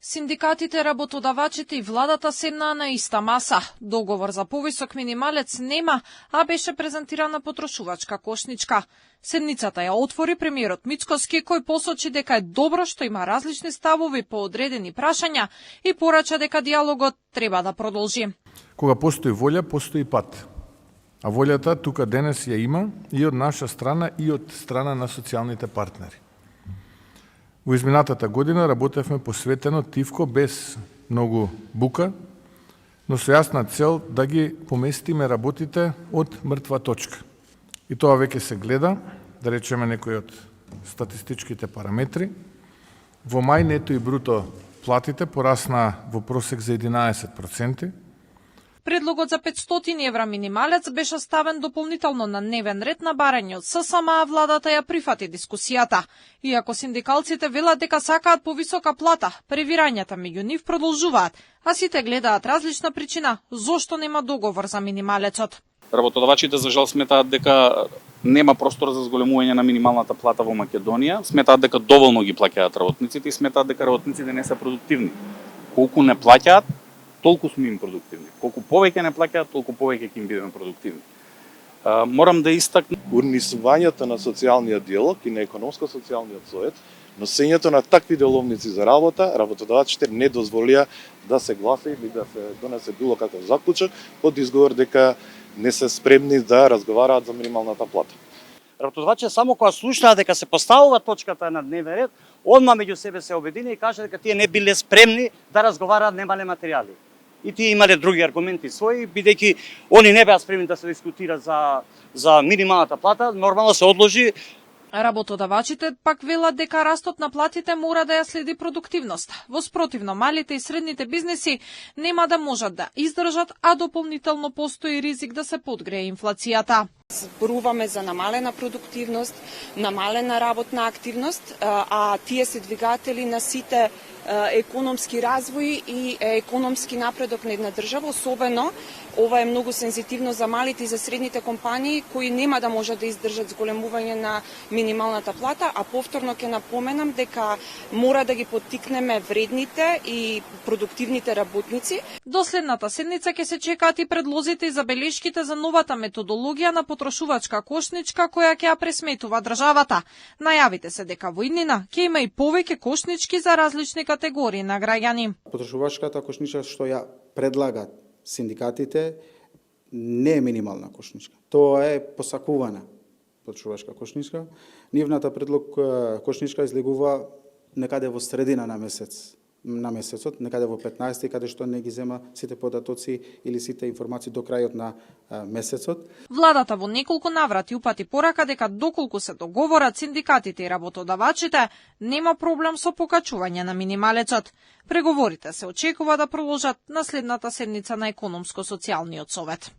Синдикатите, работодавачите и владата седнаа на иста маса. Договор за повисок минималец нема, а беше презентирана потрошувачка кошничка. Седницата ја отвори премиерот Мицкоски, кој посочи дека е добро што има различни ставови по одредени прашања и порача дека диалогот треба да продолжи. Кога постои волја, постои пат. А волјата тука денес ја има и од наша страна и од страна на социјалните партнери. Во изминатата година работевме посветено, тивко, без многу бука, но со јасна цел да ги поместиме работите од мртва точка. И тоа веќе се гледа, да речеме некои од статистичките параметри. Во мај нето и бруто платите порасна во просек за 11%. Предлогот за 500 евра минималец беше ставен дополнително на дневен ред на барање од ССМ, а владата ја прифати дискусијата. Иако синдикалците велат дека сакаат повисока плата, превирањата меѓу нив продолжуваат, а сите гледаат различна причина зошто нема договор за минималецот. Работодавачите за жал сметаат дека нема простор за зголемување на минималната плата во Македонија, сметаат дека доволно ги плаќаат работниците и сметаат дека работниците не се продуктивни. Колку не плаќаат, толку сме им продуктивни. Колку повеќе не плаќаат, толку повеќе ќе им бидеме продуктивни. Морам да истакнам урнисувањето на социјалниот диалог и на економско-социјалниот совет, носењето на такви деловници за работа, работодавачите не дозволија да се гласа или да се донесе било каков заклучок под изговор дека не се спремни да разговараат за минималната плата. Работодавачите само кога слушнаа дека се поставува точката на дневен ред, одма меѓу себе се обедини и кажа дека тие не биле спремни да разговараат, немале материјали. И тие имале други аргументи своји, бидејќи они не беа спремни да се дискутира за минималната плата, нормално се одложи. Работодавачите пак велат дека растот на платите мора да ја следи продуктивност. Во спротивно, малите и средните бизнеси нема да можат да издржат, а дополнително постои ризик да се подгрее инфлацијата. Зборуваме за намалена продуктивност, намалена работна активност, а тие се двигатели на сите економски развој и економски напредок на една држава, особено ова е многу сензитивно за малите и за средните компании кои нема да можат да издржат зголемување на минималната плата, а повторно ќе напоменам дека мора да ги поттикнеме вредните и продуктивните работници. До следната седница ќе се чекаат и предлозите и забелешките за новата методологија на потрошувачка кошничка која ќе ја пресметува државата. Најавите се дека во иднина ќе има и повеќе кошнички за различни категории на граѓани. Потрошувачката кошничка што ја предлагат синдикатите не е минимална кошничка. Тоа е посакувана потрошувачка кошничка. Нивната предлог кошничка излегува некаде во средина на месецот, некаде во 15, каде што не ги зема сите податоци или сите информации до крајот на месецот. Владата во неколку наврати упати порака дека доколку се договорат синдикатите и работодавачите, нема проблем со покачување на минималецот. Преговорите се очекува да продолжат на следната седница на економско-социјалниот совет.